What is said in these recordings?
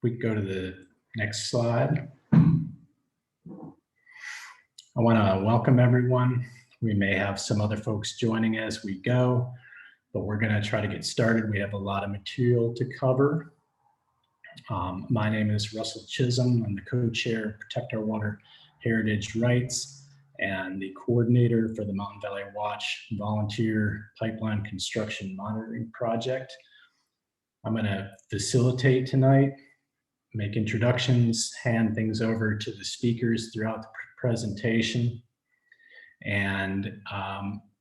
We can go to the next slide. I want to welcome everyone. We may have some other folks joining as we go, but we're going to try to get started. We have a lot of material to cover. My name is Russell Chisholm. I'm the co-chair of Protect Our Water Heritage Rights and the coordinator for the Mountain Valley Watch Volunteer Pipeline Construction Monitoring Project. I'm going to facilitate tonight, make introductions, hand things over to the speakers throughout the presentation, and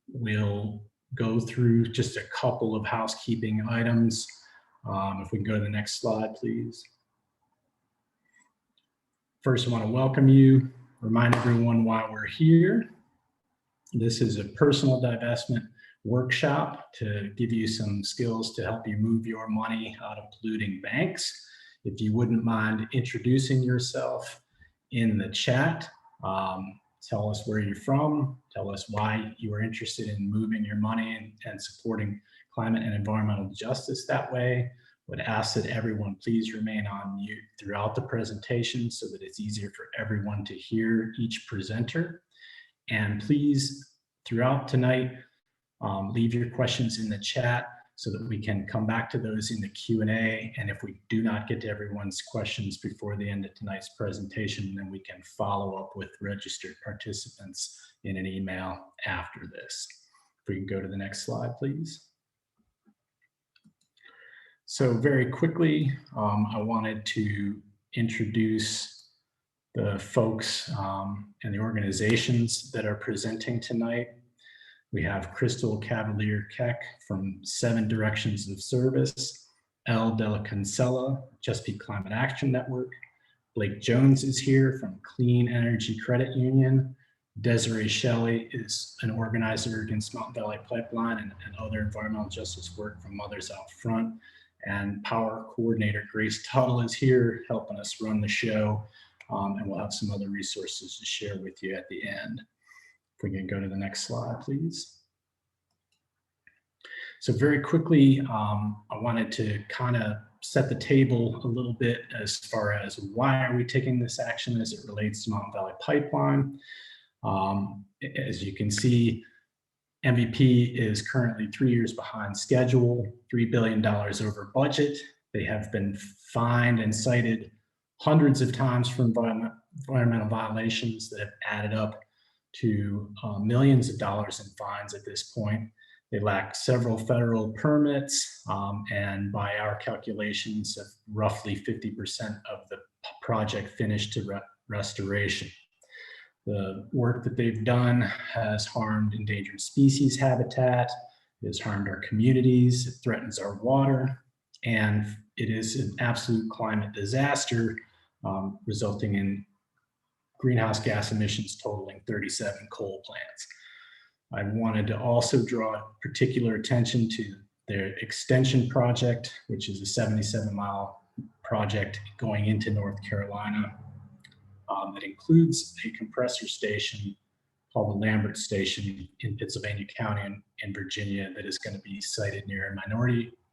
we'll go through just a couple of housekeeping items. If we can go to the next slide, please. First, I want to welcome you, remind everyone why we're here. This is a personal divestment workshop to give you some skills to help you move your money out of polluting banks. If you wouldn't mind introducing yourself in the chat, tell us where you're from, tell us why you are interested in moving your money and supporting climate and environmental justice that way. Would ask that everyone please remain on mute throughout the presentation so that it's easier for everyone to hear each presenter. And please, throughout tonight, leave your questions in the chat so that we can come back to those in the Q&A. And if we do not get to everyone's questions before the end of tonight's presentation, then we can follow up with registered participants in an email after this. If we can go to the next slide, please. So very quickly, I wanted to introduce the folks and the organizations that are presenting tonight. We have Crystal Cavalierk from 7 Directions of Service, L. de la Cancela, Chesapeake Climate Action Network. Blake Jones is here from Clean Energy Credit Union. Desiree Shelley is an organizer against Mountain Valley Pipeline and other environmental justice work from Mothers Out Front. And Power Coordinator Grace Tuttle is here helping us run the show. And we'll have some other resources to share with you at the end. If we can go to the next slide, please. So very quickly, I wanted to kind of set the table a little bit as far as why are we taking this action as it relates to Mountain Valley Pipeline. As you can see, MVP is currently 3 years behind schedule, $3 billion over budget. They have been fined and cited hundreds of times for environmental violations that have added up to millions of dollars in fines at this point. They lack several federal permits, and by our calculations, of roughly 50% of the project finished to restoration. The work that they've done has harmed endangered species habitat, it has harmed our communities, it threatens our water, and it is an absolute climate disaster, resulting in greenhouse gas emissions totaling 37 coal plants. I wanted to also draw particular attention to their extension project, which is a 77-mile project going into North Carolina. That includes a compressor station called the Lambert Station in Pittsylvania County in Virginia that is going to be sited near a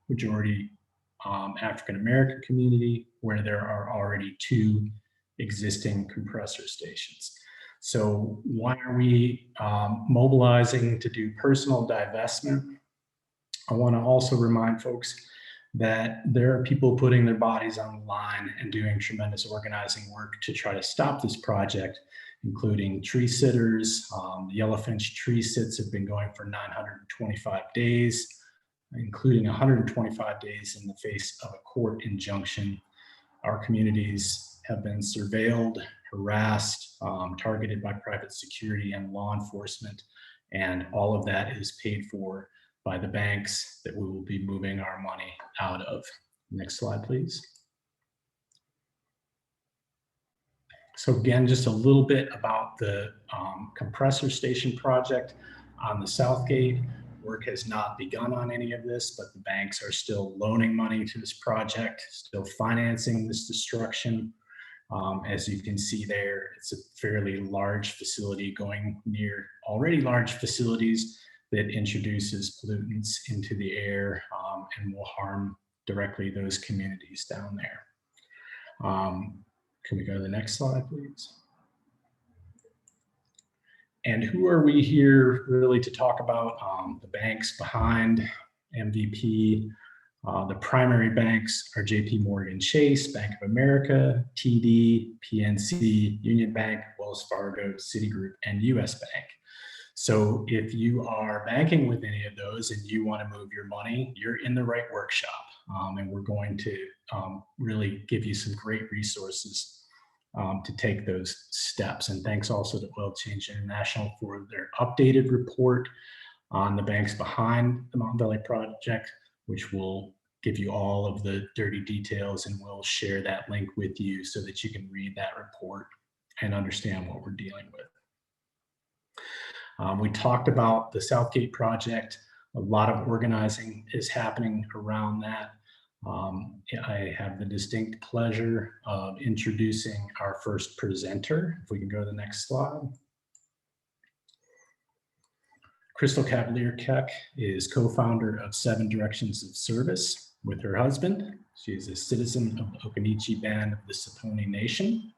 majority African-American community where there are already 2 existing compressor stations. So why are we mobilizing to do personal divestment? I want to also remind folks that there are people putting their bodies on the line and doing tremendous organizing work to try to stop this project, including tree sitters. The Yellowfinch tree sits have been going for 925 days, including 125 days in the face of a court injunction. Our communities have been surveilled, harassed, targeted by private security and law enforcement, and all of that is paid for by the banks that we will be moving our money out of. Next slide, please. So again, just a little bit about the compressor station project on the Southgate. Work has not begun on any of this, but the banks are still loaning money to this project, still financing this destruction. As you can see there, it's a fairly large facility going near already large facilities that introduces pollutants into the air and will harm directly those communities down there. Can we go to the next slide, please? And who are we here really to talk about? The banks behind MVP. The primary banks are JP Morgan Chase, Bank of America, TD, PNC, Union Bank, Wells Fargo, Citigroup, and US Bank. So if you are banking with any of those and you want to move your money, you're in the right workshop. And we're going to really give you some great resources to take those steps. And thanks also to Oil Change International for their updated report on the banks behind the Mountain Valley Project, which will give you all of the dirty details, and we'll share that link with you so that you can read that report and understand what we're dealing with. We talked about the Southgate project. A lot of organizing is happening around that. I have the distinct pleasure of introducing our first presenter. If we can go to the next slide. Crystal Cavalierk is co-founder of 7 Directions of Service with her husband. She is a citizen of the Occaneechi Band of the Saponi Nation.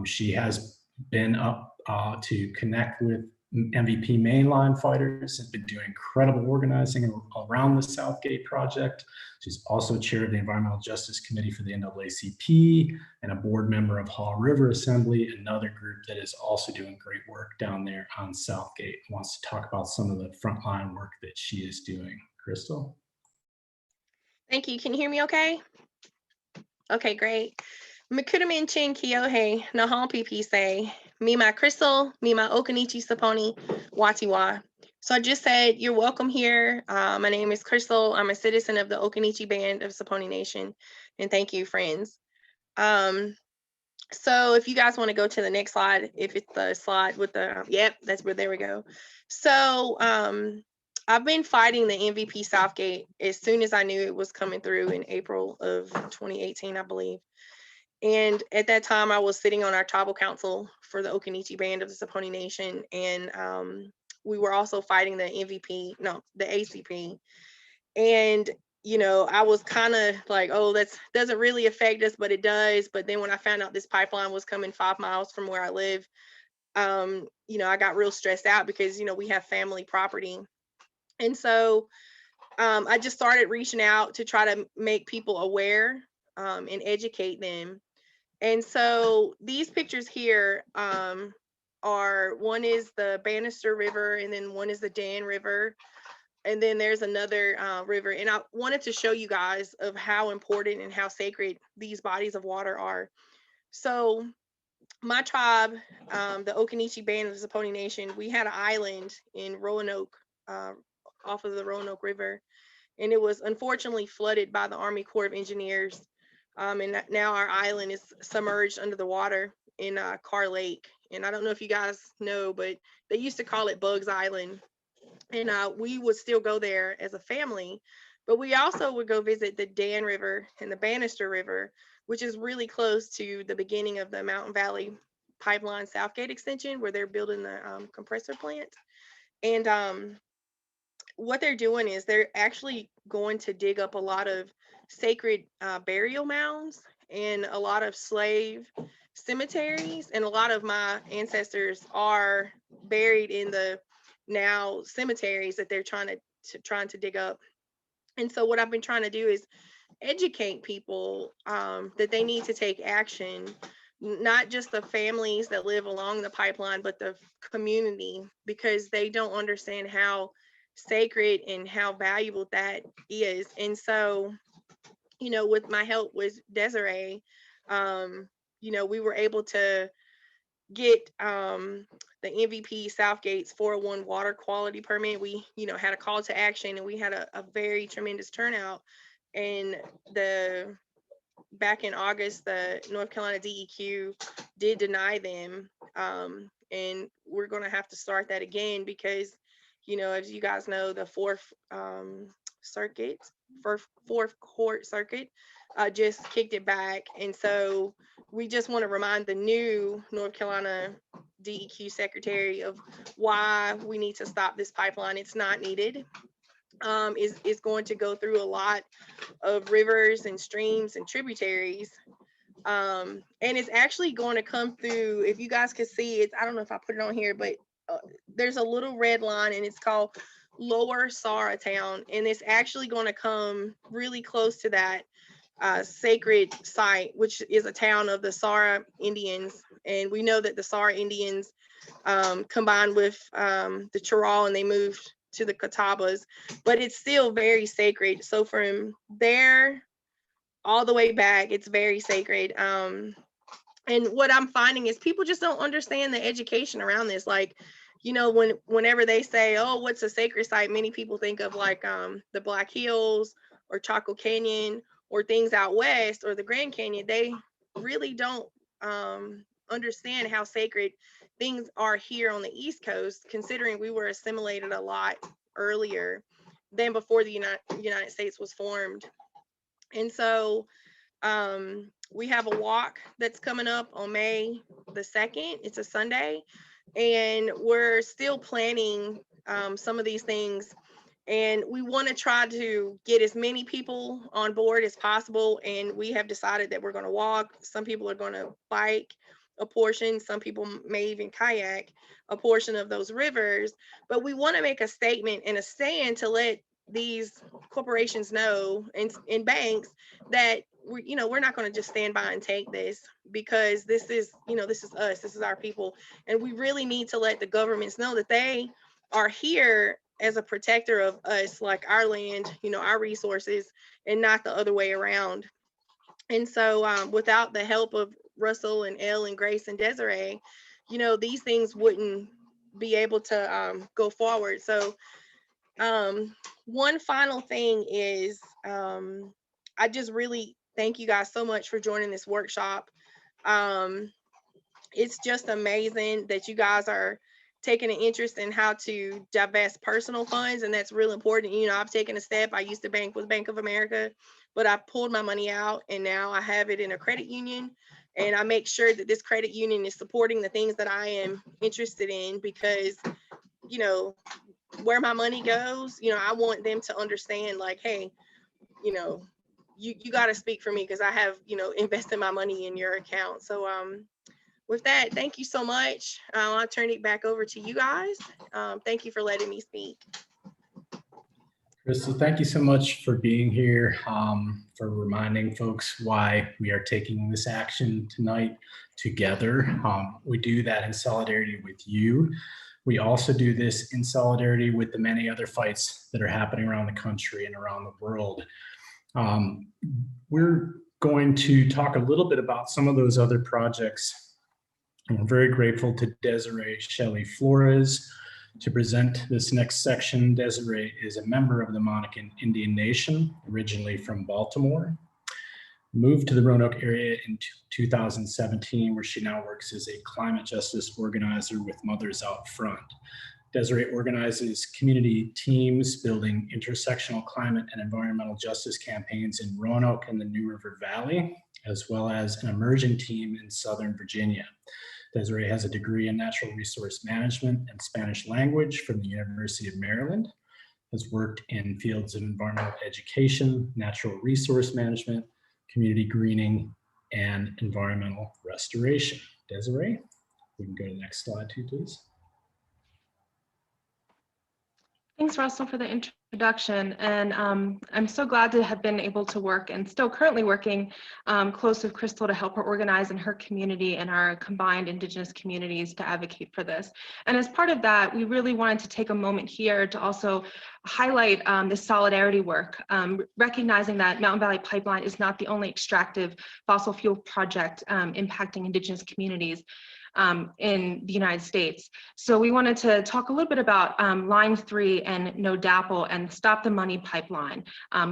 She has been up to connect with MVP mainline fighters, has been doing incredible organizing around the Southgate project. She's also chair of the Environmental Justice Committee for the NAACP and a board member of Haw River Assembly, another group that is also doing great work down there on Southgate. Wants to talk about some of the frontline work that she is doing. Crystal? Thank you. Can you hear me okay? Okay, great. Mikutamin chin kiohe nahampi pise. Mima Crystal, Mima Occaneechi Saponi, Watiwa. So I just said, you're welcome here. My name is Crystal. I'm a citizen of the Occaneechi Band of Saponi Nation. And thank you, friends. So if you guys want to go to the next slide, if it's the slide with the, yep, that's where, there we go. So I've been fighting the MVP Southgate as soon as I knew it was coming through in April of 2018, I believe. And at that time, I was sitting on our tribal council for the Occaneechi Band of the Saponi Nation. And we were also fighting the the ACP. And, you know, I was kind of like, oh, that doesn't really affect us, but it does. But then when I found out this pipeline was coming 5 miles from where I live, you know, I got real stressed out because, you know, we have family property. And so I just started reaching out to try to make people aware and educate them. And so these pictures here are, one is the Bannister River, and then one is the Dan River. And then there's another river. And I wanted to show you guys of how important and how sacred these bodies of water are. So my tribe, the Occaneechi Band of the Saponi Nation, we had an island in Roanoke, off of the Roanoke River. And it was unfortunately flooded by the Army Corps of Engineers. And now our island is submerged under the water in Carr Lake. And I don't know if you guys know, but they used to call it Bugs Island. And we would still go there as a family, but we also would go visit the Dan River and the Bannister River, which is really close to the beginning of the Mountain Valley Pipeline Southgate extension, where they're building the compressor plant. And what they're doing is they're actually going to dig up a lot of sacred burial mounds and a lot of slave cemeteries. And a lot of my ancestors are buried in the now cemeteries that they're trying to dig up. And so what I've been trying to do is educate people that they need to take action, not just the families that live along the pipeline, but the community, because they don't understand how sacred and how valuable that is. And so, you know, with my help with Desiree, you know, we were able to get the MVP Southgate's 401 water quality permit. We, you know, had a call to action, and we had a very tremendous turnout. And back in August, the North Carolina DEQ did deny them. And we're going to have to start that again because, you know, as you guys know, the fourth court circuit just kicked it back. And so we just want to remind the new North Carolina DEQ secretary of why we need to stop this pipeline. It's not needed. is going to go through a lot of rivers and streams and tributaries. And it's actually going to come through, if you guys can see it, I don't know if I put it on here, but there's a little red line and it's called Lower Saratown, and it's actually going to come really close to that sacred site, which is a town of the Sara Indians. And we know that the Sara Indians combined with the Chirral, and they moved to the Catawbas, but it's still very sacred. So from there all the way back, it's very sacred. And what I'm finding is people just don't understand the education around this. Like, you know, whenever they say, oh, what's a sacred site, many people think of like the Black Hills or Chaco Canyon or things out west or the Grand Canyon. They really don't understand how sacred things are here on the East Coast, considering we were assimilated a lot earlier than before the United States was formed. And so we have a walk that's coming up on May the 2nd. It's a Sunday, and we're still planning some of these things. And we want to try to get as many people on board as possible. And we have decided that we're going to walk. Some people are going to bike a portion. Some people may even kayak a portion of those rivers. But we want to make a statement and a stand to let these corporations know and banks that we're not going to just stand by and take this, because this is us, this is our people, and we really need to let the governments know that they are here as a protector of us, like our land, our resources, and not the other way around. And so without the help of Russell and Elle and Grace and Desiree, these things wouldn't be able to go forward. So one final thing is I just really thank you guys so much for joining this workshop. It's just amazing that you guys are taking an interest in how to divest personal funds, and that's real important. I've taken a step. I used to bank with Bank of America, but I pulled my money out and now I have it in a credit union, and I make sure that this credit union is supporting the things that I am interested in, because where my money goes, I want them to understand, like, hey, you got to speak for me, because I have invested my money in your account. So with that, thank you so much. I'll turn it back over to you guys. Thank you for letting me speak. Crystal, thank you so much for being here, for reminding folks why we are taking this action tonight together. We do that in solidarity with you. We also do this in solidarity with the many other fights that are happening around the country and around the world. We're going to talk a little bit about some of those other projects. I'm very grateful to Desiree Shelley Flores to present this next section. Desiree is a member of the Monacan Indian Nation, originally from Baltimore. Moved to the Roanoke area in 2017, where she now works as a climate justice organizer with Mothers Out Front. Desiree organizes community teams building intersectional climate and environmental justice campaigns in Roanoke and the New River Valley, as well as an emerging team in Southern Virginia. Desiree has a degree in natural resource management and Spanish language from the University of Maryland, has worked in fields of environmental education, natural resource management, community greening, and environmental restoration. Desiree, we can go to the next slide too, please. Thanks, Russell, for the introduction. And I'm so glad to have been able to work, and still currently working close with Crystal to help her organize in her community and our combined Indigenous communities to advocate for this. And as part of that, we really wanted to take a moment here to also highlight this solidarity work, recognizing that Mountain Valley Pipeline is not the only extractive fossil fuel project impacting Indigenous communities in the United States. So we wanted to talk a little bit about Line 3 and No DAPL and Stop the Money Pipeline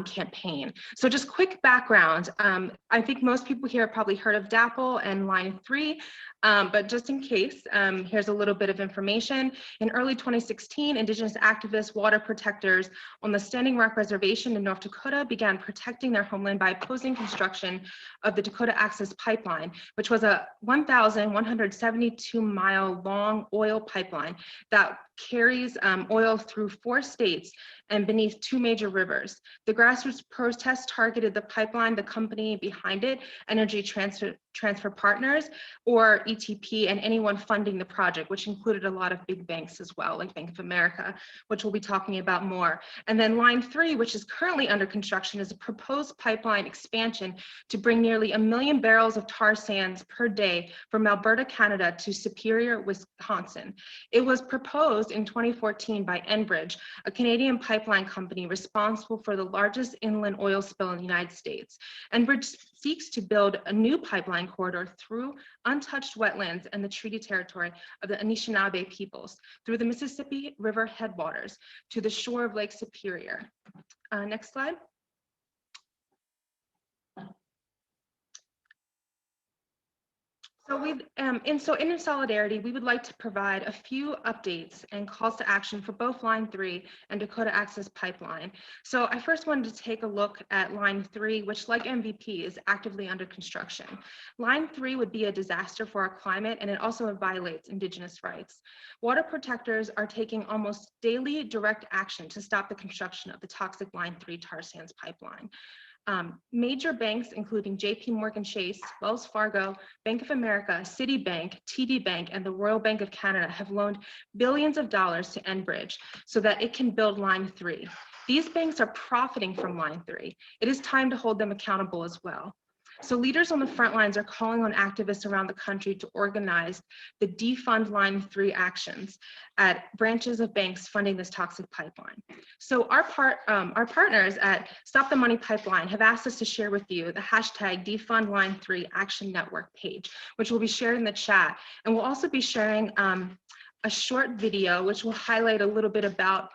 campaign. So just quick background. I think most people here have probably heard of DAPL and Line 3, but just in case, here's a little bit of information. In early 2016, Indigenous activists, water protectors on the Standing Rock Reservation in North Dakota began protecting their homeland by opposing construction of the Dakota Access Pipeline, which was a 1,172-mile long oil pipeline that carries oil through 4 states and beneath 2 major rivers. The grassroots protest targeted the pipeline, the company behind it, Energy Transfer Partners, or ETP, and anyone funding the project, which included a lot of big banks as well, like Bank of America, which we'll be talking about more. And then line 3, which is currently under construction, is a proposed pipeline expansion to bring nearly 1 million barrels of tar sands per day from Alberta, Canada to Superior, Wisconsin. It was proposed in 2014 by Enbridge, a Canadian pipeline company responsible for the largest inland oil spill in the United States. Enbridge seeks to build a new pipeline corridor through untouched wetlands and the treaty territory of the Anishinaabe peoples through the Mississippi River headwaters to the shore of Lake Superior. Next slide. So in solidarity, we would like to provide a few updates and calls to action for both Line 3 and Dakota Access Pipeline. So I first wanted to take a look at Line 3, which, like MVP, is actively under construction. Line 3 would be a disaster for our climate, and it also violates Indigenous rights. Water protectors are taking almost daily direct action to stop the construction of the toxic Line 3 tar sands pipeline. Major banks, including JP Morgan Chase, Wells Fargo, Bank of America, Citibank, TD Bank, and the Royal Bank of Canada have loaned billions of dollars to Enbridge so that it can build Line 3. These banks are profiting from Line 3. It is time to hold them accountable as well. So leaders on the front lines are calling on activists around the country to organize the defund Line 3 actions at branches of banks funding this toxic pipeline. So our partners at Stop the Money Pipeline have asked us to share with you the hashtag defund Line 3 Action Network page, which we'll be sharing in the chat. And we'll also be sharing a short video which will highlight a little bit about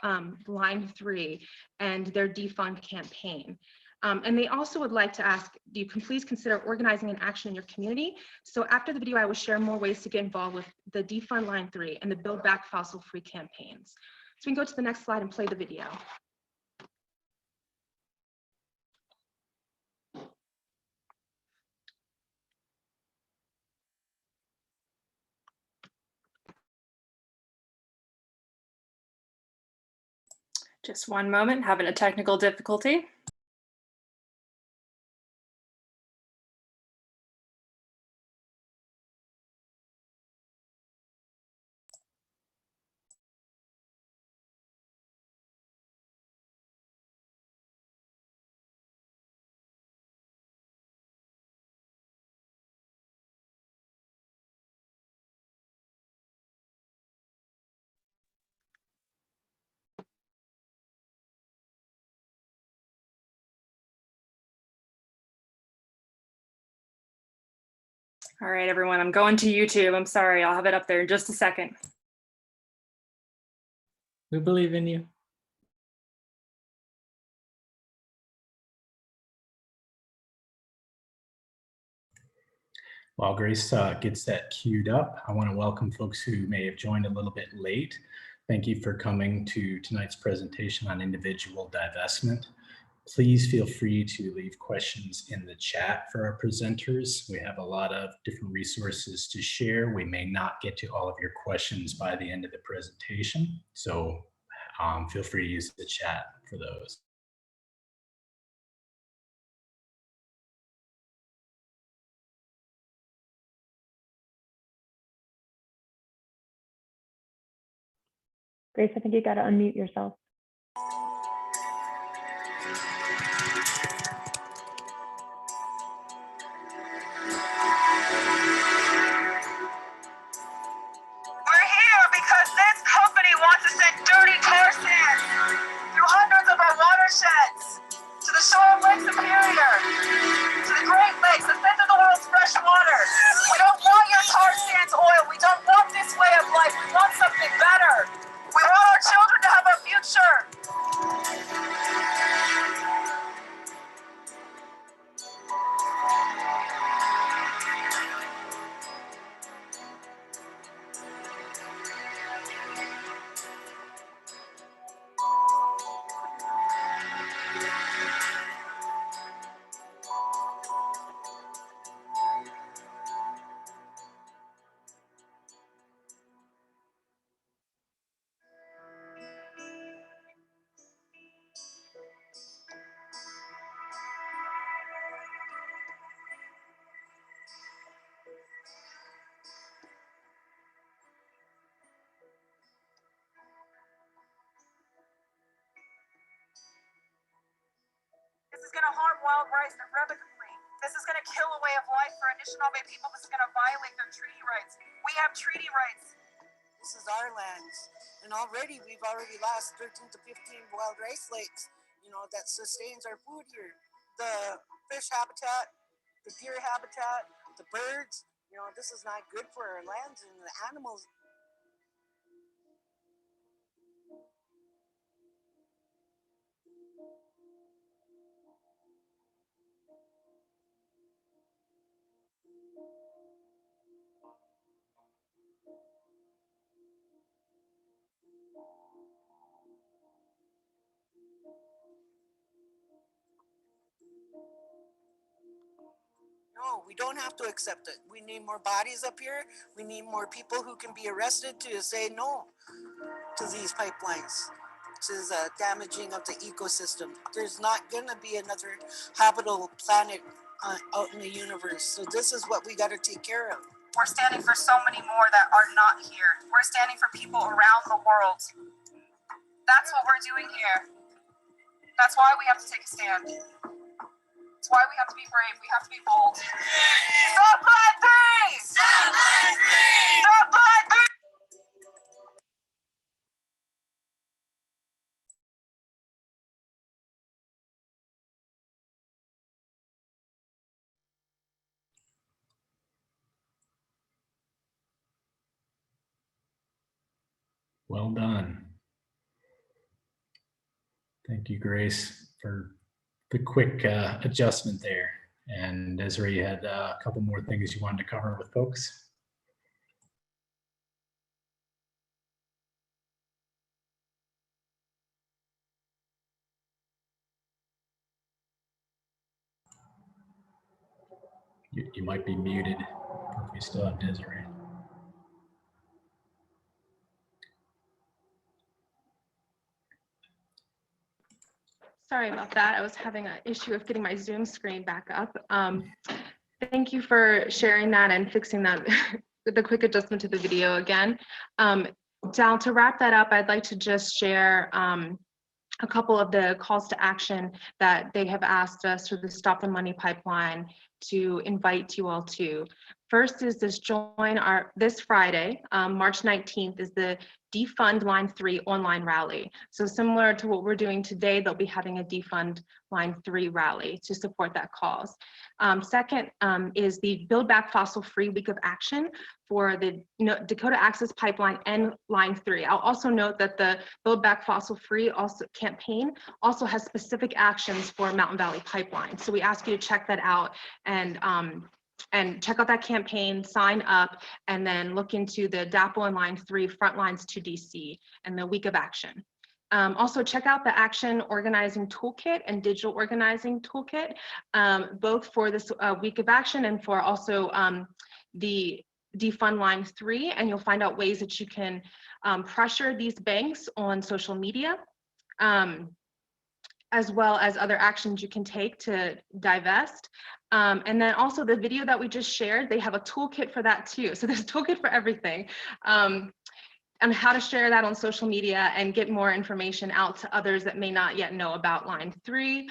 Line 3 and their defund campaign. And they also would like to ask, you can please consider organizing an action in your community. So after the video, I will share more ways to get involved with the Defund Line 3 and the Build Back Fossil Free campaigns. So we can go to the next slide and play the video. Just one moment, having a technical difficulty. All right, everyone, I'm going to YouTube. I'm sorry, I'll have it up there in just a second. We believe in you. While Grace gets that queued up, I want to welcome folks who may have joined a little bit late. Thank you for coming to tonight's presentation on individual divestment. Please feel free to leave questions in the chat for our presenters. We have a lot of different resources to share. We may not get to all of your questions by the end of the presentation, so feel free to use the chat for those. Grace, I think you got to unmute yourself. We're here because this company wants to send dirty tar sands through hundreds of our watersheds to the shore of Lake Superior, to the Great Lakes, the fifth of the world's fresh water. We don't want your tar sands oil. We don't want this way of life. We want something better. We want our children to have a future going to harm wild rice irrevocably. This is going to kill a way of life for Anishinaabe people. This is going to violate their treaty rights. We have treaty rights. This is our lands. And we've already lost 13 to 15 wild rice lakes, that sustains our food here. The fish habitat, the deer habitat, the birds, this is not good for our lands and the animals. No, we don't have to accept it. We need more bodies up here. We need more people who can be arrested to say no to these pipelines. This is a damaging of the ecosystem. There's not going to be another habitable planet out in the universe. So this is what we got to take care of. We're standing for so many more that are not here. We're standing for people around the world. That's what we're doing here. That's why we have to take a stand. That's why we have to be brave. We have to be bold. Stop Line 3! Stop Line 3! Stop Line 3! Well done. Thank you, Grace, for the quick adjustment there. And Desiree, you had a couple more things you wanted to cover with folks. You might be muted if we still have Desiree. Sorry about that. I was having an issue of getting my Zoom screen back up. Thank you for sharing that and fixing that, the quick adjustment to the video again. Now to wrap that up, I'd like to just share a couple of the calls to action that they have asked us through the Stop the Money pipeline to invite you all to. First is this this Friday, March 19th, is the Defund Line 3 online rally. So similar to what we're doing today, they'll be having a Defund Line 3 rally to support that cause. Second is the Build Back Fossil Free Week of Action for the Dakota Access Pipeline and Line 3. I'll also note that the Build Back Fossil Free campaign also has specific actions for Mountain Valley Pipeline. So we ask you to check that out and check out that campaign, sign up, and then look into the DAPL and Line 3 front lines to DC and the Week of Action. Also check out the Action Organizing Toolkit and Digital Organizing Toolkit, both for this Week of Action and for also the Defund Line 3, and you'll find out ways that you can pressure these banks on social media, as well as other actions you can take to divest. And then also the video that we just shared, they have a toolkit for that too. So there's a toolkit for everything. And how to share that on social media and get more information out to others that may not yet know about Line 3,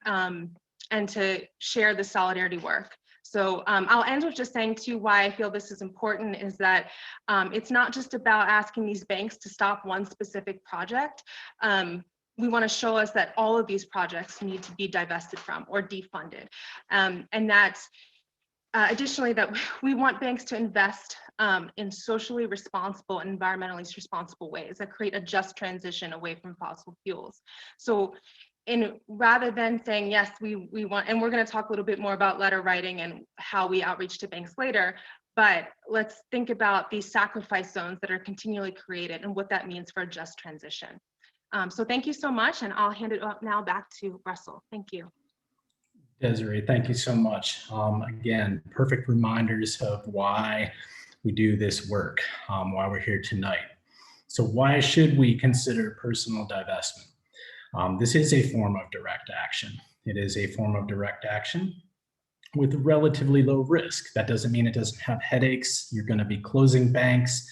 and to share the solidarity work. So I'll end with just saying too, why I feel this is important is that it's not just about asking these banks to stop one specific project. We want to show us that all of these projects need to be divested from or defunded. And that's additionally that we want banks to invest in socially responsible and environmentally responsible ways that create a just transition away from fossil fuels. So rather than saying, yes, we want, and we're going to talk a little bit more about letter writing and how we outreach to banks later, but let's think about these sacrifice zones that are continually created and what that means for a just transition. So thank you so much, and I'll hand it up now back to Russell. Thank you. Desiree, thank you so much. Again, perfect reminders of why we do this work, why we're here tonight. So why should we consider personal divestment? This is a form of direct action. It is a form of direct action with relatively low risk. That doesn't mean it doesn't have headaches. You're going to be closing banks.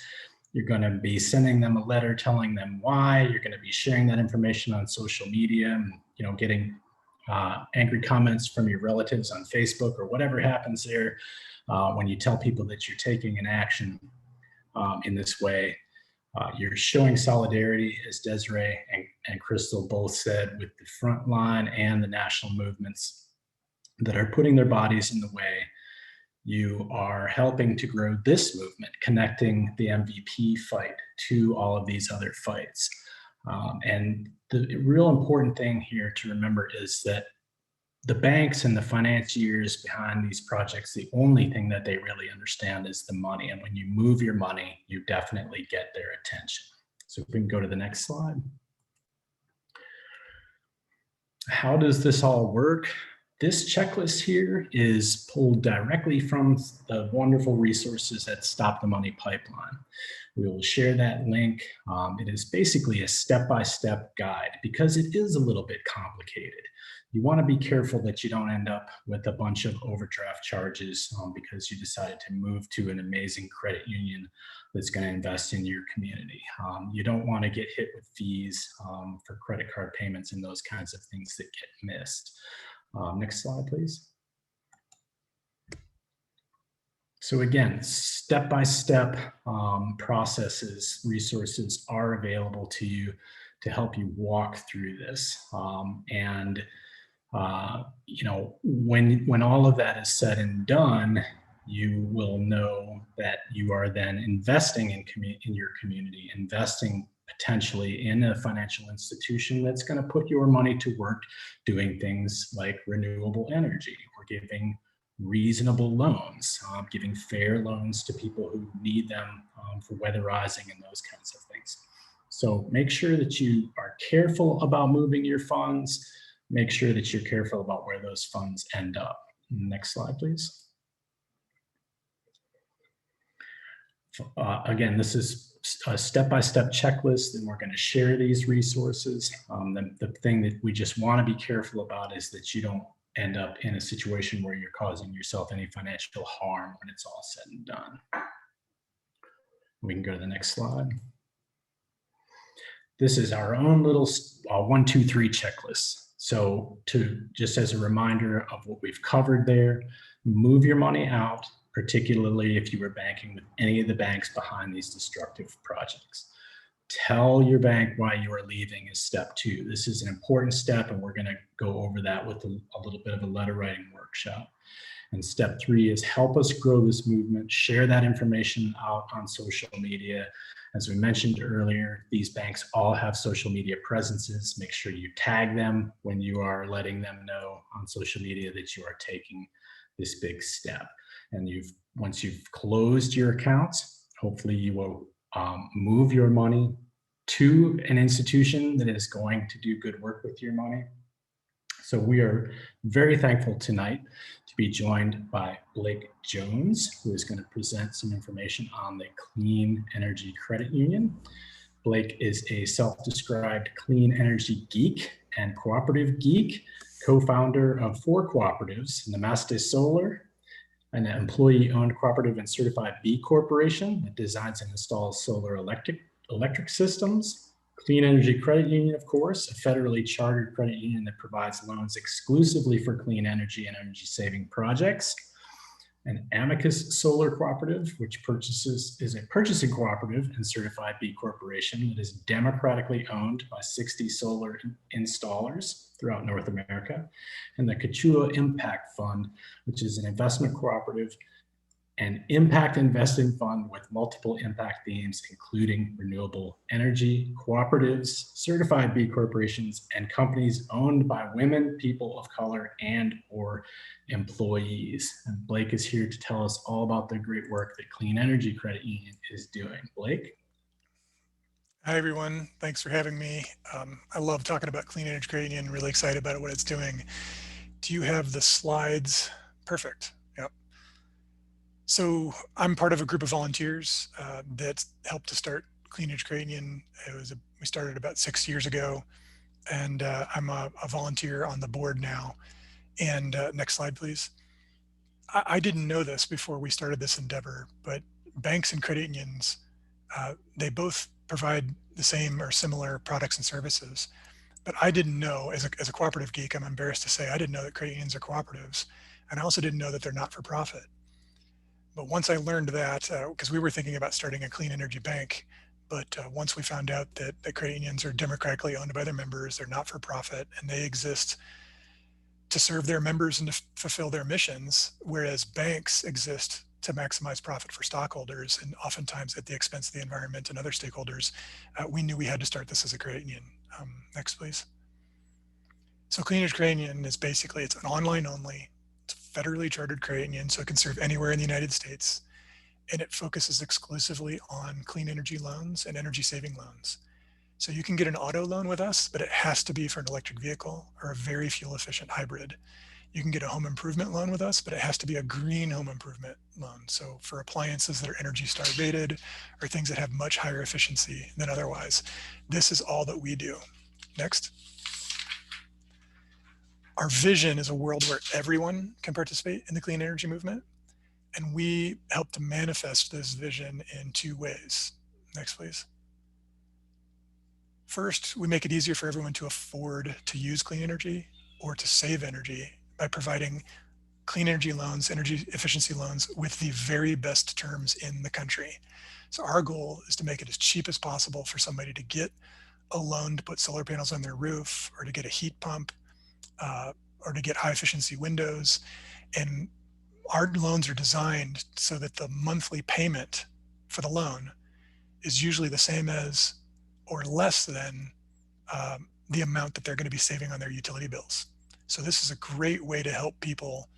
You're going to be sending them a letter telling them why. You're going to be sharing that information on social media and getting angry comments from your relatives on Facebook or whatever happens there when you tell people that you're taking an action in this way. You're showing solidarity, as Desiree and Crystal both said, with the front line and the national movements that are putting their bodies in the way. You are helping to grow this movement, connecting the MVP fight to all of these other fights. And the real important thing here to remember is that the banks and the financiers behind these projects, the only thing that they really understand is the money. And when you move your money, you definitely get their attention. So if we can go to the next slide. How does this all work? This checklist here is pulled directly from the wonderful resources at Stop the Money Pipeline. We will share that link. It is basically a step-by-step guide because it is a little bit complicated. You want to be careful that you don't end up with a bunch of overdraft charges because you decided to move to an amazing credit union that's going to invest in your community. You don't want to get hit with fees for credit card payments and those kinds of things that get missed. Next slide, please. So again, step-by-step processes, resources are available to you to help you walk through this. You know, when all of that is said and done, you will know that you are then investing in your community, investing potentially in a financial institution that's going to put your money to work doing things like renewable energy or giving reasonable loans, giving fair loans to people who need them for weatherizing and those kinds of things. So make sure that you are careful about moving your funds. Make sure that you're careful about where those funds end up. Next slide, please. Again, this is a step-by-step checklist, and we're going to share these resources. The thing that we just want to be careful about is that you don't end up in a situation where you're causing yourself any financial harm when it's all said and done. We can go to the next slide. This is our own little 1, 2, 3 checklist. So just as a reminder of what we've covered there, move your money out, particularly if you were banking with any of the banks behind these destructive projects. Tell your bank why you are leaving is step 2. This is an important step, and we're going to go over that with a little bit of a letter writing workshop. And step 3 is help us grow this movement, share that information out on social media. As we mentioned earlier, these banks all have social media presences. Make sure you tag them when you are letting them know on social media that you are taking this big step. And once you've closed your accounts, hopefully you will move your money to an institution that is going to do good work with your money. So we are very thankful tonight to be joined by Blake Jones, who is going to present some information on the Clean Energy Credit Union. Blake is a self-described clean energy geek and cooperative geek, co-founder of 4 cooperatives, Namaste Solar, an employee-owned cooperative and certified B Corporation that designs and installs solar electric systems. Clean Energy Credit Union, of course, a federally chartered credit union that provides loans exclusively for clean energy and energy-saving projects. An Amicus Solar Cooperative, which is a purchasing cooperative and certified B Corporation that is democratically owned by 60 solar installers throughout North America. And the Cancela Impact Fund, which is an investment cooperative and impact investing fund with multiple impact themes, including renewable energy, cooperatives, certified B corporations, and companies owned by women, people of color, and or employees. And Blake is here to tell us all about the great work that Clean Energy Credit Union is doing. Blake? Hi, everyone. Thanks for having me. I love talking about Clean Energy Credit Union, really excited about what it's doing. Do you have the slides? Perfect. Yep. So I'm part of a group of volunteers that helped to start Clean Energy Credit Union. We started about 6 years ago, and I'm a volunteer on the board now. And next slide, please. I didn't know this before we started this endeavor, but banks and credit unions, they both provide the same or similar products and services. But I didn't know, as a cooperative geek, I'm embarrassed to say, I didn't know that credit unions are cooperatives. And I also didn't know that they're not for profit. But once I learned that, because we were thinking about starting a clean energy bank, but once we found out that credit unions are democratically owned by their members, they're not for profit, and they exist to serve their members and to fulfill their missions, whereas banks exist to maximize profit for stockholders and oftentimes at the expense of the environment and other stakeholders, we knew we had to start this as a credit union. Next, please. So Clean Energy Credit Union is basically, it's an online only, it's a federally chartered credit union, so it can serve anywhere in the United States. And it focuses exclusively on clean energy loans and energy saving loans. So you can get an auto loan with us, but it has to be for an electric vehicle or a very fuel efficient hybrid. You can get a home improvement loan with us, but it has to be a green home improvement loan. So for appliances that are Energy Star rated or things that have much higher efficiency than otherwise, this is all that we do. Next. Our vision is a world where everyone can participate in the clean energy movement. And we help to manifest this vision in two ways. Next, please. First, we make it easier for everyone to afford to use clean energy or to save energy by providing clean energy loans, energy efficiency loans with the very best terms in the country. So our goal is to make it as cheap as possible for somebody to get a loan to put solar panels on their roof or to get a heat pump or to get high efficiency windows. And our loans are designed so that the monthly payment for the loan is usually the same as or less than the amount that they're going to be saving on their utility bills. So this is a great way to help people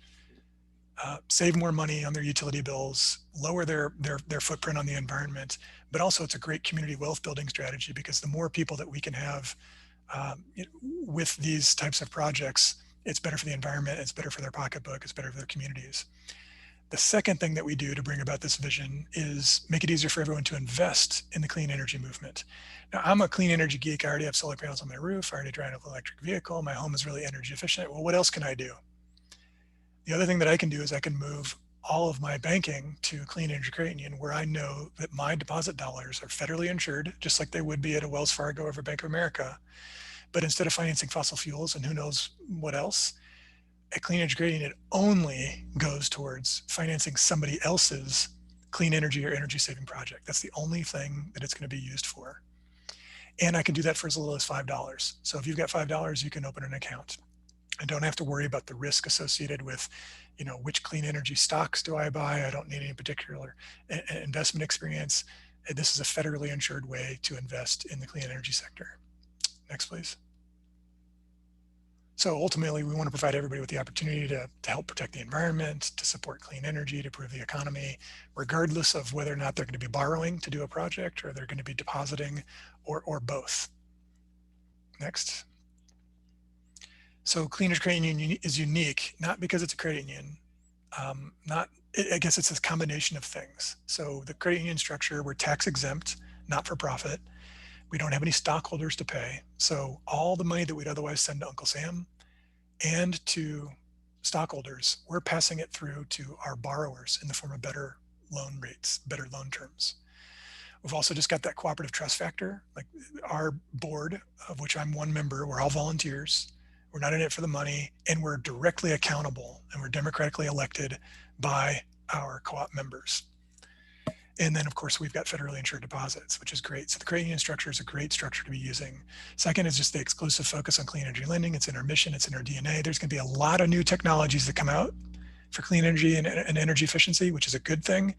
save more money on their utility bills, lower their footprint on the environment, but also it's a great community wealth building strategy because the more people that we can have with these types of projects, it's better for the environment, it's better for their pocketbook, it's better for their communities. The second thing that we do to bring about this vision is make it easier for everyone to invest in the clean energy movement. Now, I'm a clean energy geek. I already have solar panels on my roof. I already drive an electric vehicle. My home is really energy efficient. Well, what else can I do? The other thing that I can do is I can move all of my banking to Clean Energy Credit Union where I know that my deposit dollars are federally insured, just like they would be at a Wells Fargo or a Bank of America. But instead of financing fossil fuels and who knows what else, at Clean Energy Credit Union, it only goes towards financing somebody else's clean energy or energy saving project. That's the only thing that it's going to be used for. And I can do that for as little as $5. So if you've got $5, you can open an account and don't have to worry about the risk associated with, which clean energy stocks do I buy? I don't need any particular investment experience. This is a federally insured way to invest in the clean energy sector. Next, please. So ultimately, we want to provide everybody with the opportunity to help protect the environment, to support clean energy, to improve the economy, regardless of whether or not they're going to be borrowing to do a project or they're going to be depositing or both. Next. So Clean Energy Credit Union is unique, not because it's a credit union, I guess it's a combination of things. So the credit union structure, we're tax exempt, not for profit. We don't have any stockholders to pay. So all the money that we'd otherwise send to Uncle Sam and to stockholders, we're passing it through to our borrowers in the form of better loan rates, better loan terms. We've also just got that cooperative trust factor. Like our board, of which I'm one member, we're all volunteers. We're not in it for the money, and we're directly accountable and we're democratically elected by our co-op members. And then, of course, we've got federally insured deposits, which is great. So the credit union structure is a great structure to be using. Second is just the exclusive focus on clean energy lending. It's in our mission. It's in our DNA. There's going to be a lot of new technologies that come out for clean energy and energy efficiency, which is a good thing.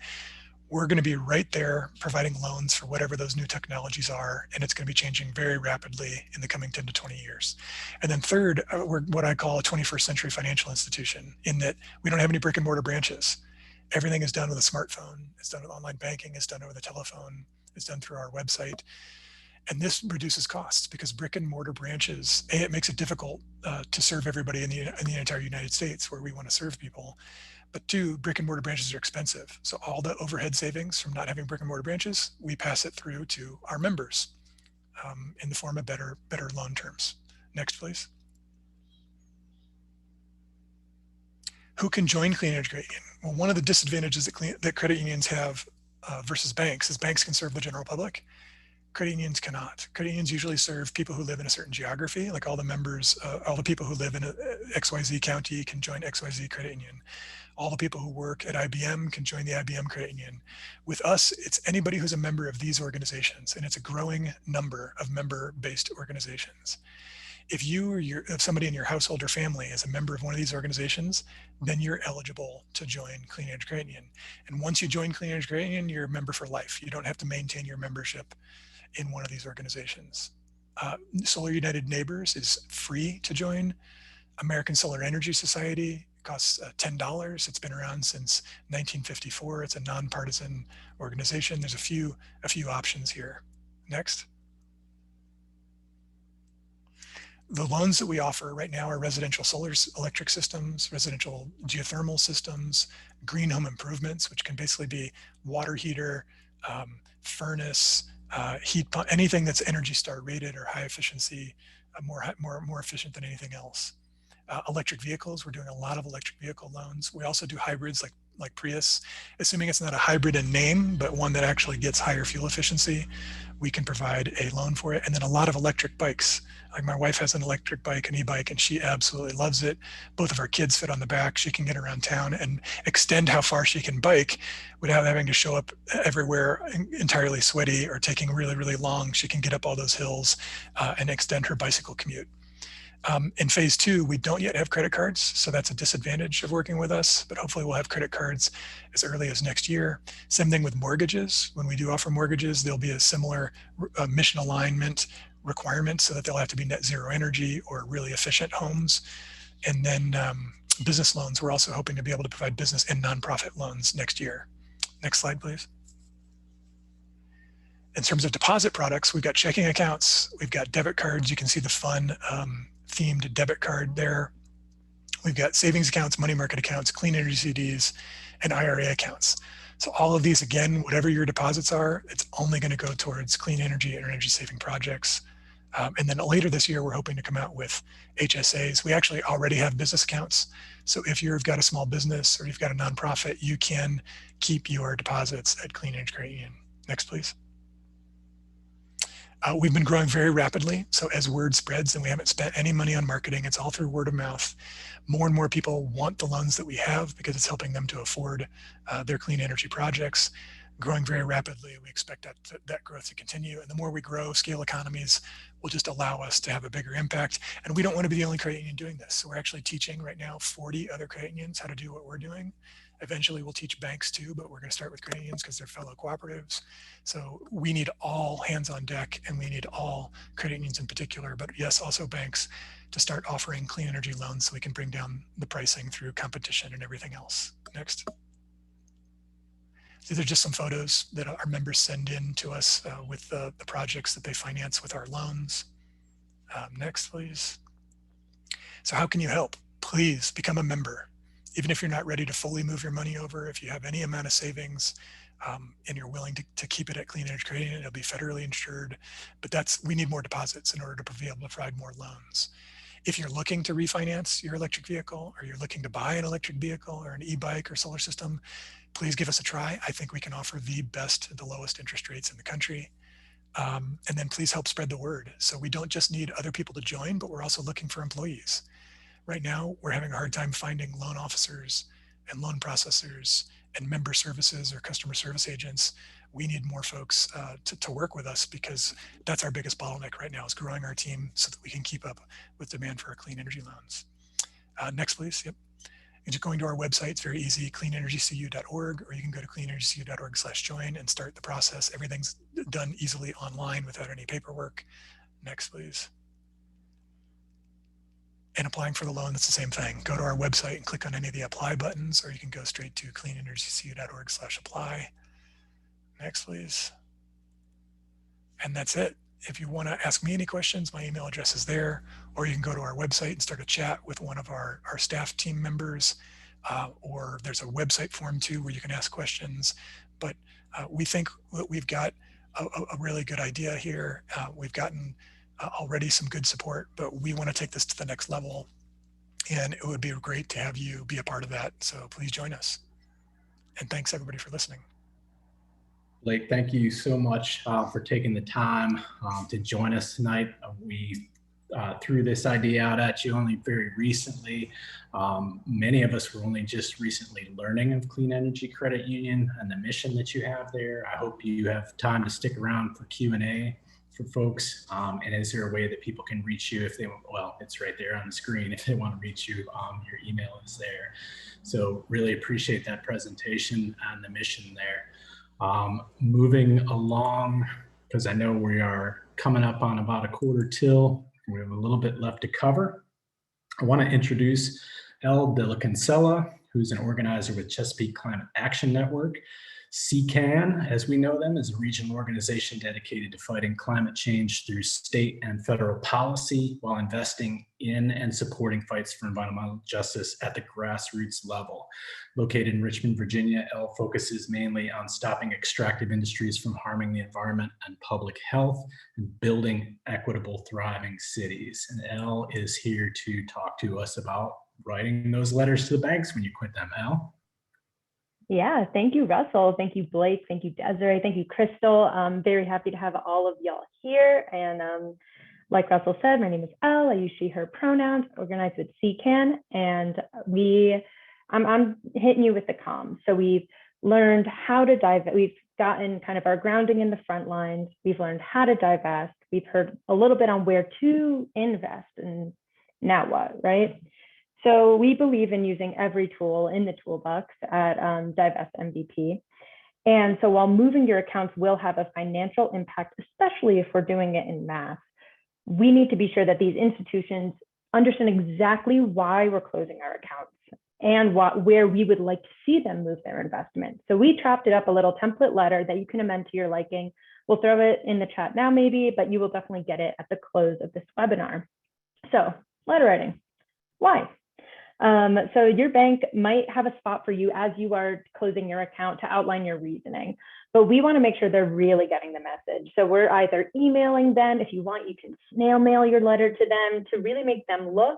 We're going to be right there providing loans for whatever those new technologies are. And it's going to be changing very rapidly in the coming 10 to 20 years. And then third, we're what I call a 21st century financial institution in that we don't have any brick and mortar branches. Everything is done with a smartphone. It's done with online banking. It's done over the telephone. It's done through our website. And this reduces costs because brick and mortar branches, A, it makes it difficult to serve everybody in the entire United States where we want to serve people. But two, brick and mortar branches are expensive. So all the overhead savings from not having brick and mortar branches, we pass it through to our members in the form of better loan terms. Next, please. Who can join Clean Energy Credit Union? Well, one of the disadvantages that credit unions have versus banks is banks can serve the general public. Credit unions cannot. Credit unions usually serve people who live in a certain geography, like all the members, all the people who live in a XYZ county can join XYZ credit union. All the people who work at IBM can join the IBM credit union. With us, it's anybody who's a member of these organizations, and it's a growing number of member-based organizations. If you or if somebody in your household or family is a member of one of these organizations, then you're eligible to join Clean Energy Credit Union. And once you join Clean Energy Credit Union, you're a member for life. You don't have to maintain your membership in one of these organizations. Solar United Neighbors is free to join. American Solar Energy Society costs $10. It's been around since 1954. It's a nonpartisan organization. There's a few options here. Next. The loans that we offer right now are residential solar electric systems, residential geothermal systems, green home improvements, which can basically be water heater, furnace, heat pump, anything that's Energy Star rated or high efficiency, more efficient than anything else. Electric vehicles, we're doing a lot of electric vehicle loans. We also do hybrids like Prius, assuming it's not a hybrid in name, but one that actually gets higher fuel efficiency. We can provide a loan for it. And then a lot of electric bikes. Like my wife has an electric bike, an e-bike, and she absolutely loves it. Both of our kids fit on the back. She can get around town and extend how far she can bike without having to show up everywhere entirely sweaty or taking really, really long. She can get up all those hills and extend her bicycle commute. In phase 2, we don't yet have credit cards, so that's a disadvantage of working with us, but hopefully we'll have credit cards as early as next year. Same thing with mortgages. When we do offer mortgages, there'll be a similar mission alignment requirement so that they'll have to be net zero energy or really efficient homes. And then business loans, we're also hoping to be able to provide business and nonprofit loans next year. Next slide, please. In terms of deposit products, we've got checking accounts, we've got debit cards. You can see the fun themed debit card there. We've got savings accounts, money market accounts, clean energy CDs, and IRA accounts. So all of these, again, whatever your deposits are, it's only going to go towards clean energy and energy saving projects. And then later this year, we're hoping to come out with HSAs. We actually already have business accounts. So if you've got a small business or you've got a nonprofit, you can keep your deposits at Clean Energy Credit Union. Next, please. We've been growing very rapidly. So as word spreads, and we haven't spent any money on marketing, it's all through word of mouth. More and more people want the loans that we have because it's helping them to afford their clean energy projects. Growing very rapidly, we expect that growth to continue. And the more we grow, scale economies will just allow us to have a bigger impact. And we don't want to be the only credit union doing this. So we're actually teaching right now 40 other credit unions how to do what we're doing. Eventually we'll teach banks too, but we're going to start with credit unions because they're fellow cooperatives. So we need all hands on deck, and we need all credit unions in particular, but yes, also banks, to start offering clean energy loans so we can bring down the pricing through competition and everything else. Next. These are just some photos that our members send in to us with the projects that they finance with our loans. Next, please. So how can you help? Please become a member. Even if you're not ready to fully move your money over, if you have any amount of savings and you're willing to keep it at Clean Energy Credit Union, it'll be federally insured. But we need more deposits in order to be able to provide more loans. If you're looking to refinance your electric vehicle, or you're looking to buy an electric vehicle or an e-bike or solar system, please give us a try. I think we can offer the lowest interest rates in the country. And then please help spread the word. So we don't just need other people to join, but we're also looking for employees. Right now, we're having a hard time finding loan officers and loan processors and member services or customer service agents. We need more folks to work with us, because that's our biggest bottleneck right now, is growing our team so that we can keep up with demand for our clean energy loans. Next, please. Yep. And just going to our website, it's very easy, cleanenergycu.org, or you can go to cleanenergycu.org/join and start the process. Everything's done easily online without any paperwork. Next, please. And applying for the loan, that's the same thing. Go to our website and click on any of the apply buttons, or you can go straight to cleanenergycu.org/apply. Next, please. And that's it. If you want to ask me any questions, my email address is there, or you can go to our website and start a chat with one of our staff team members, or there's a website form too where you can ask questions. But we think that we've got a really good idea here. We've gotten already some good support, but we want to take this to the next level, and it would be great to have you be a part of that. So please join us. And thanks everybody for listening. Blake, thank you so much for taking the time to join us tonight. We threw this idea out at you only very recently. Many of us were only just recently learning of Clean Energy Credit Union and the mission that you have there. I hope you have time to stick around for Q&A for folks. And is there a way that people can reach you if they want? Well, it's right there on the screen. If they want to reach you, your email is there. So really appreciate that presentation and the mission there. Moving along, because I know we are coming up on about a quarter till. We have a little bit left to cover. I want to introduce Elle de la Cancela, who's an organizer with Chesapeake Climate Action Network. CCAN, as we know them, is a regional organization dedicated to fighting climate change through state and federal policy while investing in and supporting fights for environmental justice at the grassroots level. Located in Richmond, Virginia, Elle focuses mainly on stopping extractive industries from harming the environment and public health and building equitable, thriving cities. And Elle is here to talk to us about writing those letters to the banks when you quit them. Elle? Yeah, thank you, Russell. Thank you, Blake. Thank you, Desiree. Thank you, Crystal. I'm very happy to have all of y'all here. And like Russell said, my name is Elle. I use she, her pronouns, organized with CCAN. And I'm hitting you with the comms. So we've learned how to divest. We've gotten kind of our grounding in the front lines. We've learned how to divest. We've heard a little bit on where to invest and now what, right? So we believe in using every tool in the toolbox at Divest MVP. And so while moving your accounts will have a financial impact, especially if we're doing it in mass, we need to be sure that these institutions understand exactly why we're closing our accounts and where we would like to see them move their investment. So we chopped it up a little template letter that you can amend to your liking. We'll throw it in the chat now maybe, but you will definitely get it at the close of this webinar. So letter writing, why? So your bank might have a spot for you as you are closing your account to outline your reasoning, but we want to make sure they're really getting the message. So we're either emailing them. If you want, you can snail mail your letter to them to really make them look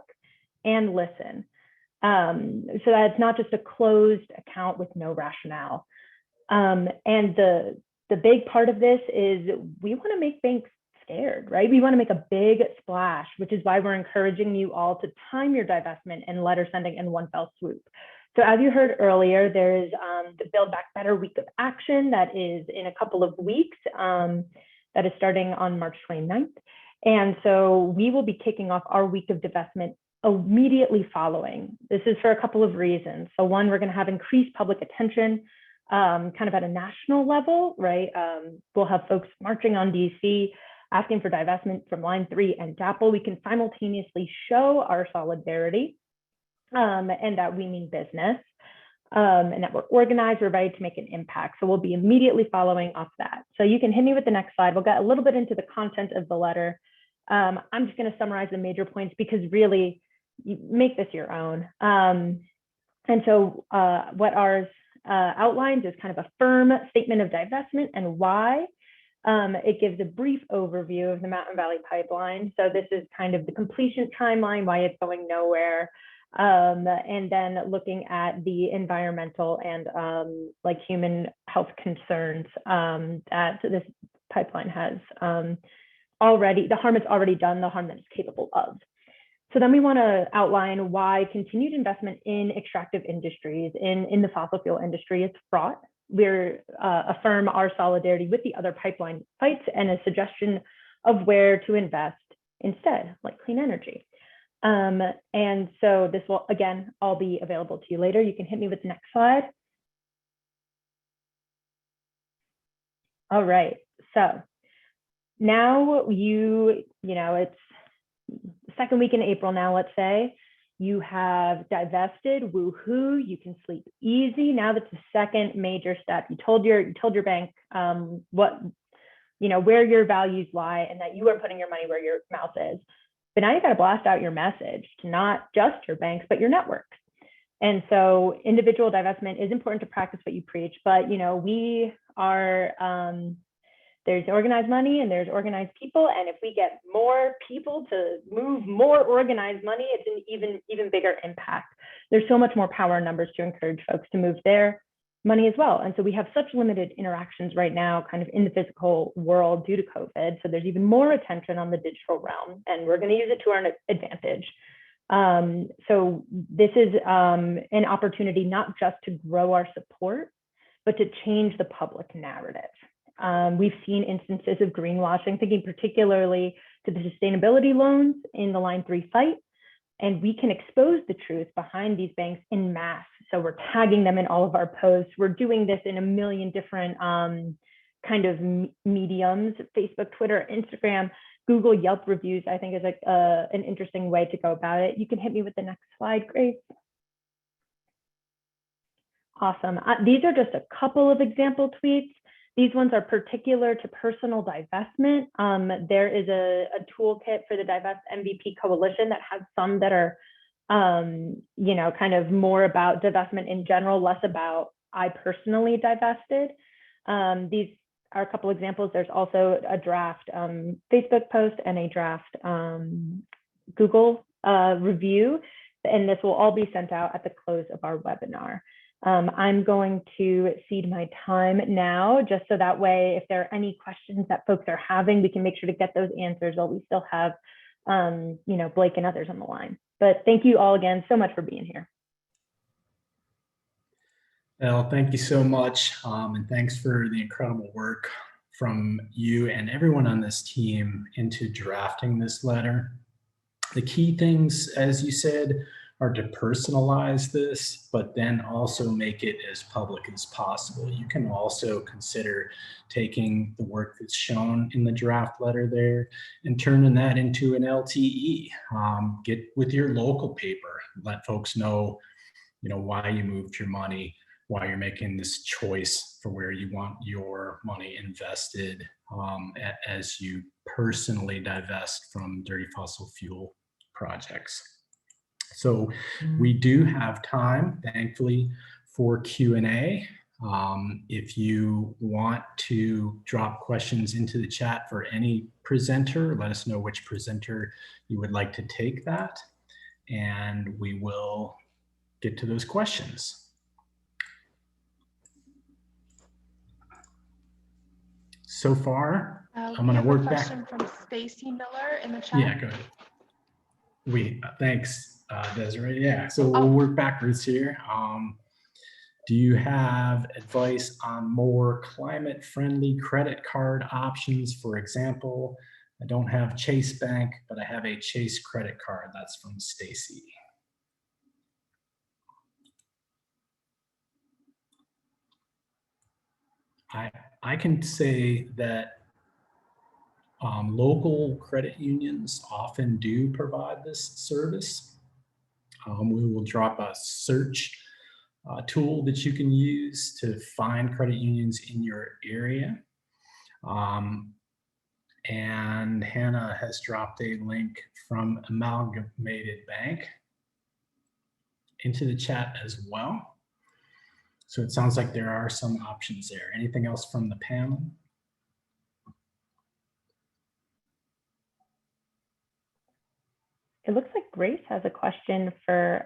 and listen. So that it's not just a closed account with no rationale. And the big part of this is we want to make banks scared, right? We want to make a big splash, which is why we're encouraging you all to time your divestment and letter sending in one fell swoop. So as you heard earlier, there is the Build Back Better week of action that is in a couple of weeks, that is starting on March 29th. And so we will be kicking off our week of divestment immediately following. This is for a couple of reasons. So one, we're going to have increased public attention kind of at a national level, right? We'll have folks marching on DC, asking for divestment from Line 3 and DAPL. We can simultaneously show our solidarity and that we mean business and that we're organized, we're ready to make an impact. So we'll be immediately following off that. So you can hit me with the next slide. We'll get a little bit into the content of the letter. I'm just going to summarize the major points because really you make this your own. And so what ours outlines is kind of a firm statement of divestment and why. It gives a brief overview of the Mountain Valley Pipeline. So this is kind of the completion timeline, why it's going nowhere, and then looking at the environmental and like human health concerns that this pipeline has already, the harm it's already done, the harm that it's capable of. So then we want to outline why continued investment in extractive industries, in the fossil fuel industry, is fraught. We're affirm our solidarity with the other pipeline fights and a suggestion of where to invest instead, like clean energy. And so this will, again, all be available to you later. You can hit me with the next slide. All right, so now you know, it's second week in April now, let's say. You have divested, woohoo, you can sleep easy. Now that's the second major step. You told your bank what, you know, where your values lie and that you are putting your money where your mouth is. But now you got to blast out your message to not just your banks, but your networks. And so individual divestment is important to practice what you preach, but you know, we are, there's organized money and there's organized people. And if we get more people to move more organized money, it's an even bigger impact. There's so much more power in numbers to encourage folks to move there. money as well. And so we have such limited interactions right now kind of in the physical world due to COVID. So there's even more attention on the digital realm, and we're going to use it to our advantage. So this is an opportunity not just to grow our support, but to change the public narrative. We've seen instances of greenwashing, thinking particularly to the sustainability loans in the Line 3 site, and we can expose the truth behind these banks in mass. So we're tagging them in all of our posts. We're doing this in a million different kind of mediums: Facebook, Twitter, Instagram, Google, Yelp reviews. I think is like an interesting way to go about it. You can hit me with the next slide, Grace. Awesome. These are just a couple of example tweets. These ones are particular to personal divestment. There is a toolkit for the Divest MVP Coalition that has some that are, you know, kind of more about divestment in general, less about I personally divested. These are a couple examples. There's also a draft Facebook post and a draft Google review, and this will all be sent out at the close of our webinar. I'm going to cede my time now, just so that way, if there are any questions that folks are having, we can make sure to get those answers while we still have, you know, Blake and others on the line. But thank you all again so much for being here. Well, thank you so much. And thanks for the incredible work from you and everyone on this team into drafting this letter. The key things, as you said, are to personalize this, but then also make it as public as possible. You can also consider taking the work that's shown in the draft letter there and turning that into an LTE. Get with your local paper, let folks know, you know, why you moved your money, why you're making this choice for where you want your money invested as you personally divest from dirty fossil fuel projects. So we do have time, thankfully, for Q&A. If you want to drop questions into the chat for any presenter, let us know which presenter you would like to take that, and we will get to those questions. So far, I'm going to work back. We have a question from Stacy Miller in the chat. Yeah, go ahead. Thanks. Desiree, yeah, so we'll work backwards here. Do you have advice on more climate-friendly credit card options? For example, I don't have Chase Bank, but I have a Chase credit card. That's from Stacy. I can say that local credit unions often do provide this service. We will drop a search tool that you can use to find credit unions in your area. And Hannah has dropped a link from Amalgamated Bank into the chat as well. So it sounds like there are some options there. Anything else from the panel? It looks like Grace has a question for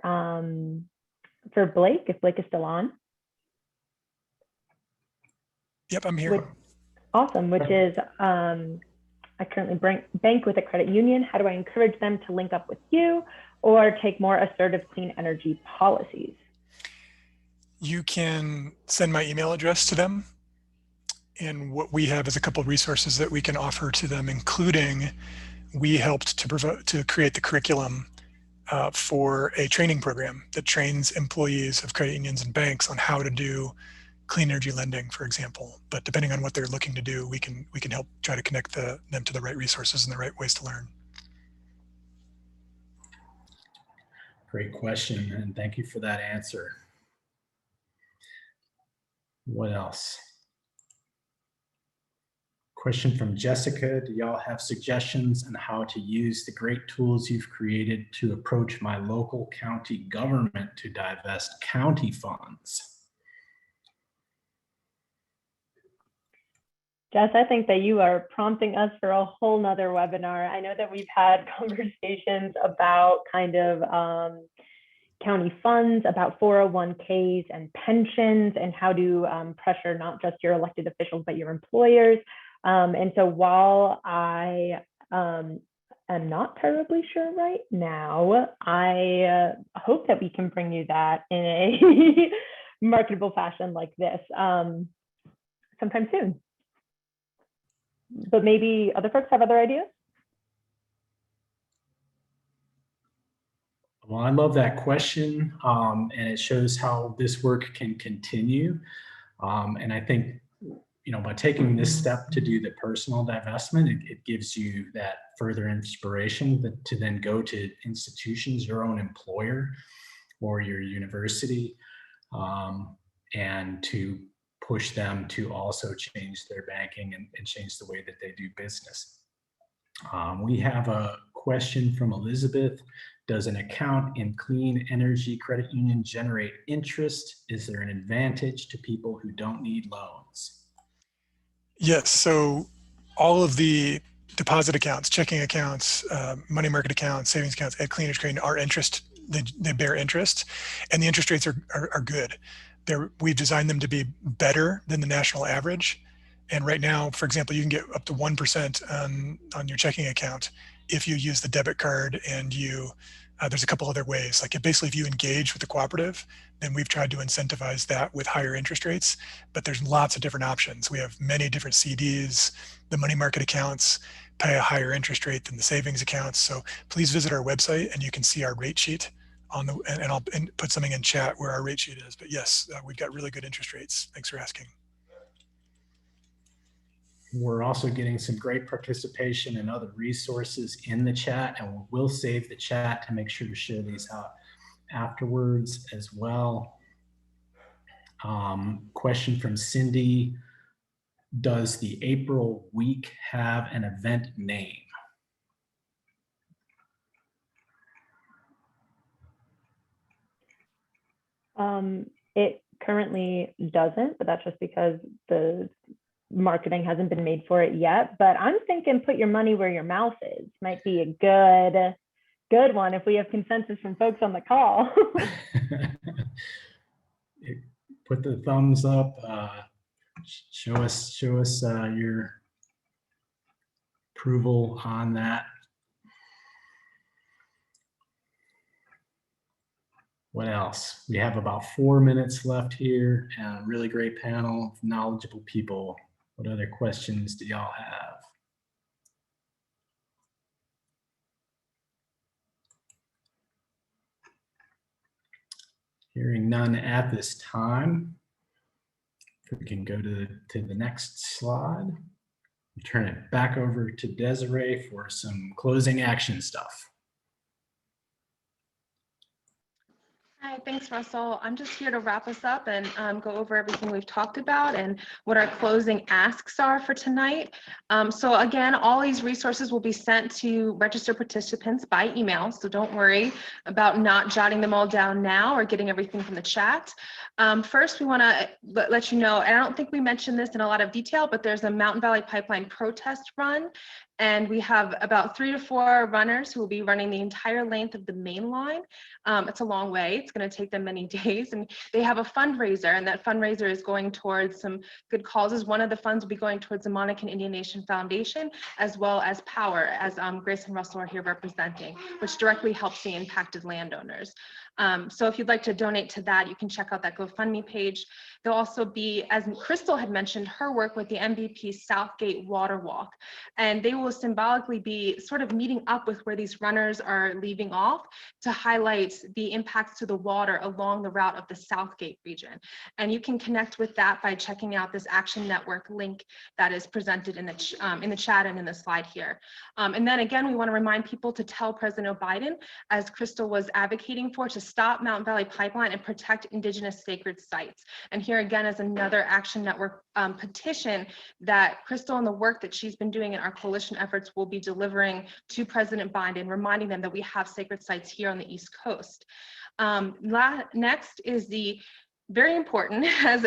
Blake, if Blake is still on. Yep, I'm here. Awesome, which is, I currently bank with a credit union. How do I encourage them to link up with you or take more assertive clean energy policies? You can send my email address to them. And what we have is a couple of resources that we can offer to them, including we helped to create the curriculum for a training program that trains employees of credit unions and banks on how to do clean energy lending, for example. But depending on what they're looking to do, we can help try to connect them to the right resources and the right ways to learn. Great question, and thank you for that answer. What else? Question from Jessica. Do y'all have suggestions on how to use the great tools you've created to approach my local county government to divest county funds? Jess, I think that you are prompting us for a whole nother webinar. I know that we've had conversations about kind of county funds, about 401ks and pensions, and how to pressure not just your elected officials, but your employers. And so while I am not terribly sure right now, I hope that we can bring you that in a marketable fashion like this sometime soon. But maybe other folks have other ideas? Well, I love that question, and it shows how this work can continue. And I think, by taking this step to do the personal divestment, it gives you that further inspiration to then go to institutions, your own employer or your university, and to push them to also change their banking and change the way that they do business. We have a question from Elizabeth. Does an account in Clean Energy Credit Union generate interest? Is there an advantage to people who don't need loans? Yes, so all of the deposit accounts, checking accounts, money market accounts, savings accounts at Clean Energy Credit Union are interest, they bear interest, and the interest rates are good. We've designed them to be better than the national average. And right now, for example, you can get up to 1% on your checking account if you use the debit card, and there's a couple other ways. Like basically, if you engage with the cooperative, then we've tried to incentivize that with higher interest rates, but there's lots of different options. We have many different CDs, the money market accounts pay a higher interest rate than the savings accounts. So please visit our website and you can see our rate sheet and I'll put something in chat where our rate sheet is. But yes, we've got really good interest rates. Thanks for asking. We're also getting some great participation and other resources in the chat, and we'll save the chat to make sure to share these out afterwards as well. Question from Cindy. Does the April week have an event name? It currently doesn't, but that's just because the marketing hasn't been made for it yet. But I'm thinking put your money where your mouth is might be a good one if we have consensus from folks on the call. Put the thumbs up. Show us your approval on that. What else? We have about 4 minutes left here, and a really great panel of knowledgeable people. What other questions do y'all have? Hearing none at this time, if we can go to the next slide. I'll turn it back over to Desiree for some closing action stuff. Hi, thanks, Russell. I'm just here to wrap us up and go over everything we've talked about and what our closing asks are for tonight. So again, all these resources will be sent to registered participants by email, so don't worry about not jotting them all down now or getting everything from the chat. First, we want to let you know, and I don't think we mentioned this in a lot of detail, but there's a Mountain Valley Pipeline protest run. And we have about 3 to 4 runners who will be running the entire length of the main line. It's a long way. It's going to take them many days. And they have a fundraiser, and that fundraiser is going towards some good causes. One of the funds will be going towards the Monacan Indian Nation Foundation, as well as Power, as Grace and Russell are here representing, which directly helps the impacted landowners. So if you'd like to donate to that, you can check out that GoFundMe page. There'll also be, as Crystal had mentioned, her work with the MVP Southgate Water Walk, and they will symbolically be sort of meeting up with where these runners are leaving off to highlight the impacts to the water along the route of the Southgate region. And you can connect with that by checking out this Action Network link that is presented in the chat and in the slide here. And then again, we want to remind people to tell President Biden, as Crystal was advocating for, to stop Mountain Valley Pipeline and protect Indigenous sacred sites. And here again is another Action Network petition that Crystal and the work that she's been doing in our coalition efforts will be delivering to President Biden, reminding them that we have sacred sites here on the East Coast. Next is the very important, as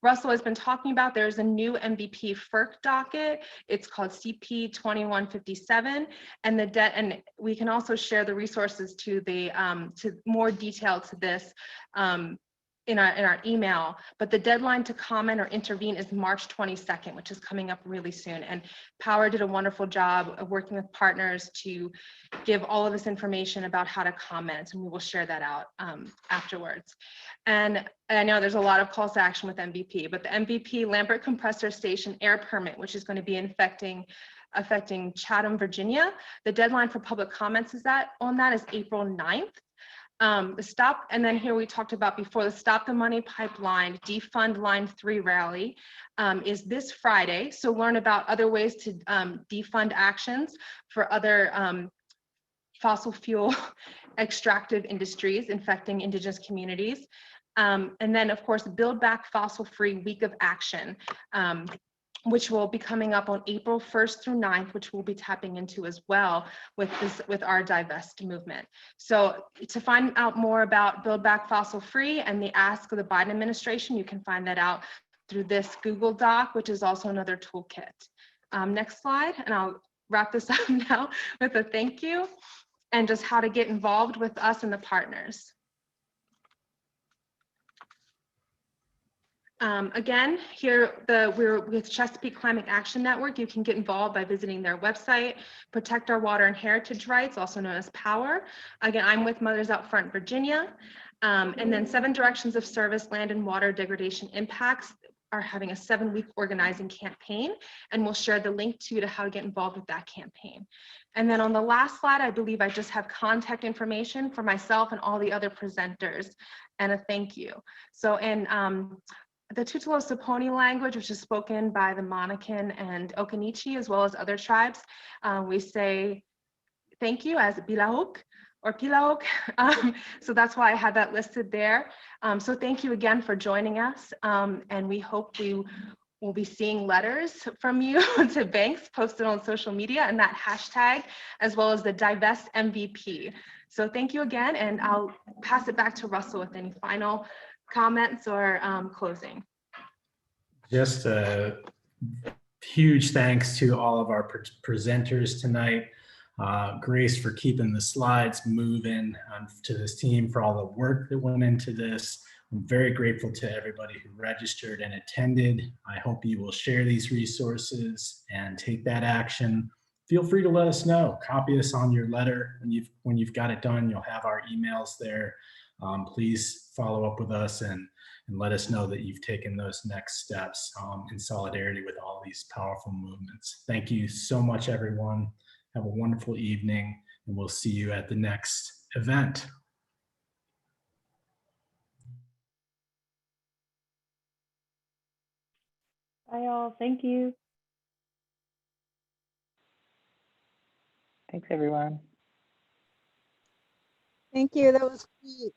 Russell has been talking about, there's a new MVP FERC docket. It's called CP 2157, and the debt, and we can also share the resources to the to more detail to this in our email, but the deadline to comment or intervene is March 22nd, which is coming up really soon. And Power did a wonderful job of working with partners to give all of this information about how to comment, and we will share that out afterwards. And I know there's a lot of calls to action with MVP, but the MVP Lambert Compressor Station air permit, which is going to be affecting Chatham, Virginia. The deadline for public comments is April 9th. The stop, and then here we talked about before, the Stop the Money Pipeline Defund Line 3 rally is this Friday. So learn about other ways to defund actions for other fossil fuel extractive industries infecting Indigenous communities. And then of course, Build Back Fossil Free Week of Action, which will be coming up on April 1st through 9th, which we'll be tapping into as well with our Divest movement. So to find out more about Build Back Fossil Free and the ask of the Biden administration, you can find that out through this Google Doc, which is also another toolkit. Next slide, and I'll wrap this up now with a thank you and just how to get involved with us and the partners. Again, here we're with Chesapeake Climate Action Network. You can get involved by visiting their website, Protect Our Water and Heritage Rights, also known as POWER. Again, I'm with Mothers Out Front Virginia. And then 7 Directions of Service, Land and Water Degradation Impacts are having a 7-week organizing campaign, and we'll share the link to how to get involved with that campaign. And then on the last slide, I believe I just have contact information for myself and all the other presenters and a thank you. So in the Tutelo Saponi language, which is spoken by the Monacan and Okanichi, as well as other tribes, we say thank you as Bilauk or Pilauk. So that's why I had that listed there. So thank you again for joining us. And we hope we will be seeing letters from you to banks posted on social media and that hashtag, as well as the Divest MVP. So thank you again, and I'll pass it back to Russell with any final comments or closing. Just a huge thanks to all of our presenters tonight. Grace for keeping the slides moving, to this team for all the work that went into this. I'm very grateful to everybody who registered and attended. I hope you will share these resources and take that action. Feel free to let us know. Copy us on your letter when you've got it done. You'll have our emails there. Please follow up with us and let us know that you've taken those next steps in solidarity with all these powerful movements. Thank you so much, everyone. Have a wonderful evening, and we'll see you at the next event. Bye all. Thank you. Thanks, everyone. Thank you. That was great.